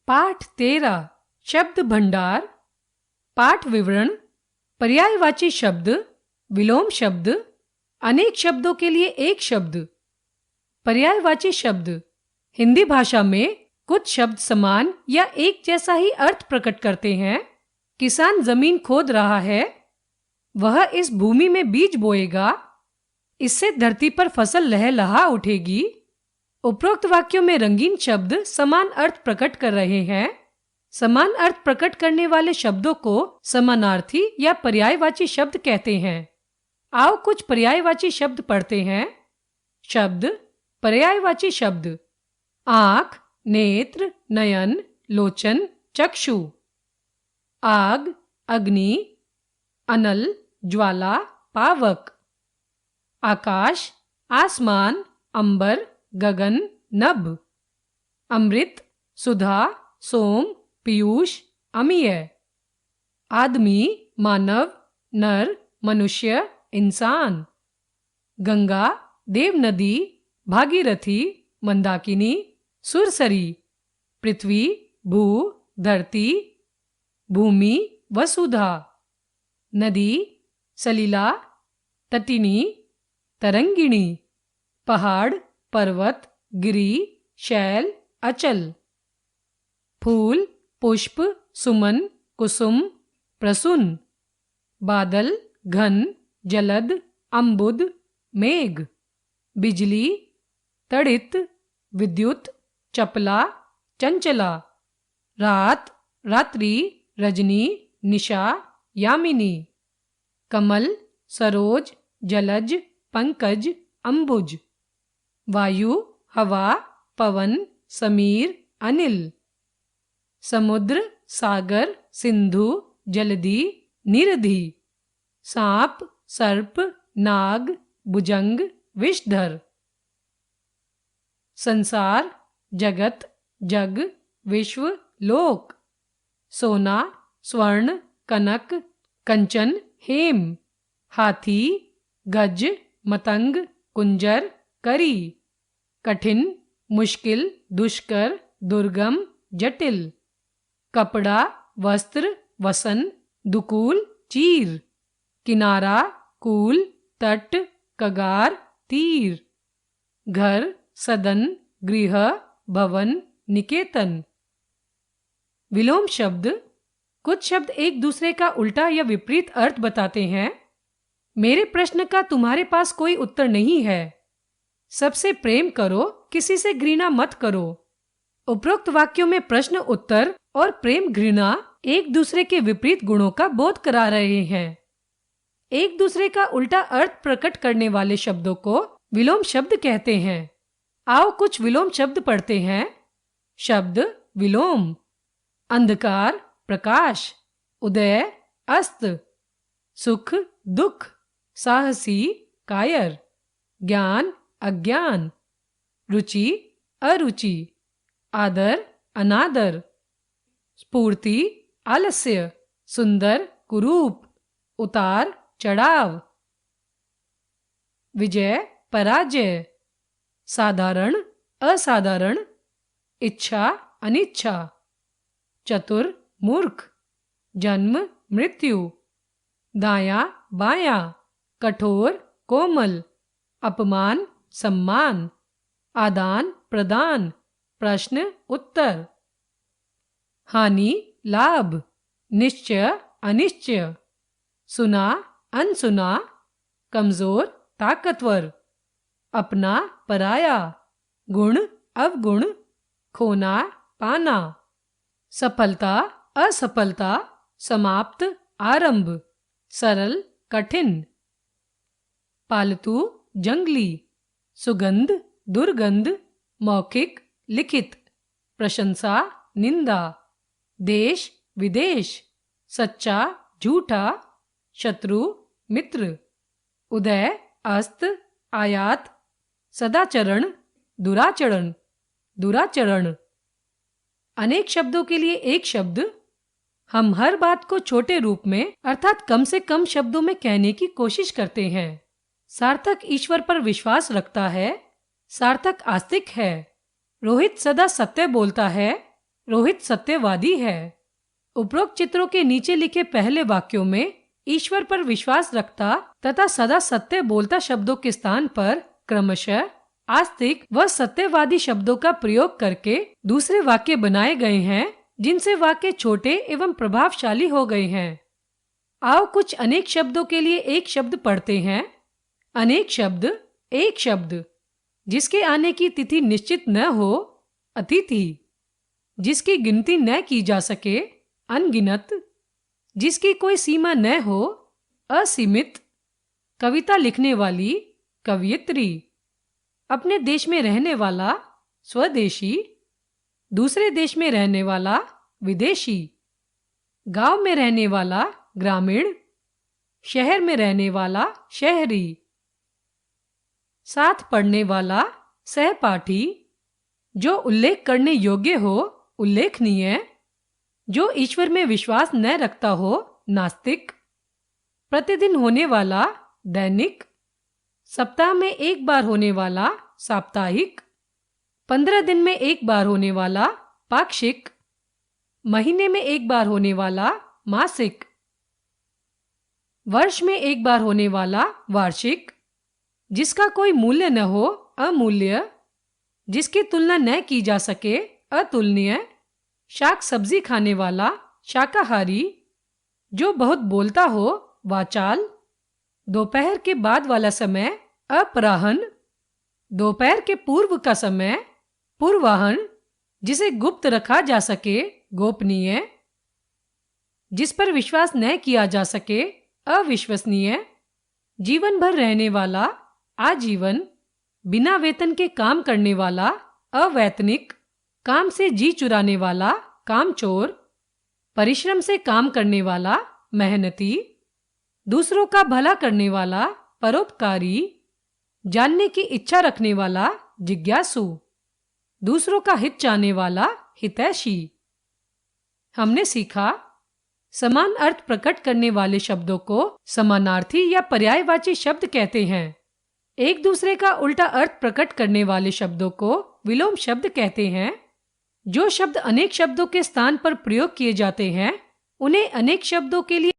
पाठ 13 शब्द भंडार। पाठ विवरण। पर्यायवाची शब्द, विलोम शब्द, अनेक शब्दों के लिए एक शब्द। पर्यायवाची शब्द। हिंदी भाषा में कुछ शब्द समान या एक जैसा ही अर्थ प्रकट करते हैं। किसान जमीन खोद रहा है, वह इस भूमि में बीज बोएगा, इससे धरती पर फसल लहलहा उठेगी। उपरोक्त वाक्यों में रंगीन शब्द समान अर्थ प्रकट कर रहे हैं। समान अर्थ प्रकट करने वाले शब्दों को समानार्थी या पर्यायवाची शब्द कहते हैं। आओ कुछ पर्यायवाची शब्द पढ़ते हैं। शब्द पर्यायवाची शब्द। आँख, नेत्र, नयन, लोचन, चक्षु। आग, अग्नि, अनल, ज्वाला, पावक। आकाश, आसमान, अंबर, गगन, नभ। अमृत, सुधा, सोम, पीयूष, अमीय। आदमी, मानव, नर, मनुष्य, इंसान। गंगा, देव नदी, भागीरथी, मंदाकिनी, सुरसरी। पृथ्वी, भू, धरती, भूमि, वसुधा। नदी, सलीला, तटिनी, तरंगिणी। पहाड़, पर्वत, गिरी, शैल, अचल। फूल, पुष्प, सुमन, कुसुम, प्रसून। बादल, घन, जलद, अम्बुद, मेघ। बिजली, तड़ित, विद्युत, चपला, चंचला। रात, रात्रि, रजनी, निशा, यामिनी। कमल, सरोज, जलज, पंकज, अंबुज। वायु, हवा, पवन, समीर, अनिल। समुद्र, सागर, सिंधु, जलधि, निरधि। सांप, सर्प, नाग, भुजंग, विषधर। संसार, जगत, जग, विश्व, लोक। सोना, स्वर्ण, कनक, कंचन, हेम। हाथी, गज, मतंग, कुंजर, करी। कठिन, मुश्किल, दुष्कर, दुर्गम, जटिल। कपड़ा, वस्त्र, वसन, दुकूल, चीर। किनारा, कूल, तट, कगार, तीर। घर, सदन, गृह, भवन, निकेतन। विलोम शब्द। कुछ शब्द एक दूसरे का उल्टा या विपरीत अर्थ बताते हैं। मेरे प्रश्न का तुम्हारे पास कोई उत्तर नहीं है। सबसे प्रेम करो, किसी से घृणा मत करो। उपरोक्त वाक्यों में प्रश्न उत्तर और प्रेम घृणा एक दूसरे के विपरीत गुणों का बोध करा रहे हैं। एक दूसरे का उल्टा अर्थ प्रकट करने वाले शब्दों को विलोम शब्द कहते हैं। आओ कुछ विलोम शब्द पढ़ते हैं। शब्द विलोम। अंधकार, प्रकाश। उदय, अस्त। सुख, दुख। साहसी, कायर। ज्ञान, अज्ञान। रुचि, अरुचि। आदर, अनादर। स्फूर्ति, आलस्य। सुंदर, कुरूप। उतार, चढ़ाव। विजय, पराजय। साधारण, असाधारण। इच्छा, अनिच्छा। चतुर, मूर्ख। जन्म, मृत्यु। दायां, बायां। कठोर, कोमल। अपमान, सम्मान। आदान प्रदान। प्रश्न, उत्तर। हानि, लाभ। निश्चय, अनिश्चय। सुना, अनसुना। कमजोर, ताकतवर। अपना, पराया। गुण, अवगुण। खोना, पाना। सफलता, असफलता। समाप्त, आरंभ। सरल, कठिन। पालतू, जंगली। सुगंध, दुर्गंध। मौखिक, लिखित। प्रशंसा, निंदा। देश, विदेश। सच्चा, झूठा। शत्रु, मित्र। उदय, अस्त, आयात। सदाचरण, दुराचरण। दुराचरण। अनेक शब्दों के लिए एक शब्द। हम हर बात को छोटे रूप में अर्थात कम से कम शब्दों में कहने की कोशिश करते हैं। सार्थक ईश्वर पर विश्वास रखता है। सार्थक आस्तिक है। रोहित सदा सत्य बोलता है। रोहित सत्यवादी है। उपरोक्त चित्रों के नीचे लिखे पहले वाक्यों में ईश्वर पर विश्वास रखता तथा सदा सत्य बोलता शब्दों के स्थान पर क्रमशः आस्तिक व सत्यवादी शब्दों का प्रयोग करके दूसरे वाक्य बनाए गए हैं, जिनसे वाक्य छोटे एवं प्रभावशाली हो गए हैं। आओ कुछ अनेक शब्दों के लिए एक शब्द पढ़ते हैं। अनेक शब्द, एक शब्द। जिसके आने की तिथि निश्चित न हो, अतिथि। जिसकी गिनती न की जा सके, अनगिनत। जिसकी कोई सीमा न हो, असीमित। कविता लिखने वाली, कवयित्री। अपने देश में रहने वाला, स्वदेशी। दूसरे देश में रहने वाला, विदेशी। गांव में रहने वाला, ग्रामीण। शहर में रहने वाला, शहरी। साथ पढ़ने वाला, सहपाठी। जो उल्लेख करने योग्य हो, उल्लेखनीय। जो ईश्वर में विश्वास न रखता हो, नास्तिक। प्रतिदिन होने वाला, दैनिक। सप्ताह में एक बार होने वाला, साप्ताहिक। 15 दिन में एक बार होने वाला, पाक्षिक। महीने में एक बार होने वाला, मासिक। वर्ष में एक बार होने वाला, वार्षिक। जिसका कोई मूल्य न हो, अमूल्य। जिसकी तुलना न की जा सके, अतुलनीय। शाक सब्जी खाने वाला, शाकाहारी। जो बहुत बोलता हो, वाचाल। दोपहर के बाद वाला समय, अपराह्न। दोपहर के पूर्व का समय, पूर्वाह्न। जिसे गुप्त रखा जा सके, गोपनीय। जिस पर विश्वास न किया जा सके, अविश्वसनीय। जीवन भर रहने वाला, आजीवन। बिना वेतन के काम करने वाला, अवैतनिक। काम से जी चुराने वाला, कामचोर। परिश्रम से काम करने वाला, मेहनती। दूसरों का भला करने वाला, परोपकारी। जानने की इच्छा रखने वाला, जिज्ञासु। दूसरों का हित चाहने वाला, हितैषी। हमने सीखा, समान अर्थ प्रकट करने वाले शब्दों को समानार्थी या पर्यायवाची शब्द कहते हैं। एक दूसरे का उल्टा अर्थ प्रकट करने वाले शब्दों को विलोम शब्द कहते हैं। जो शब्द अनेक शब्दों के स्थान पर प्रयोग किए जाते हैं, उन्हें अनेक शब्दों के लिए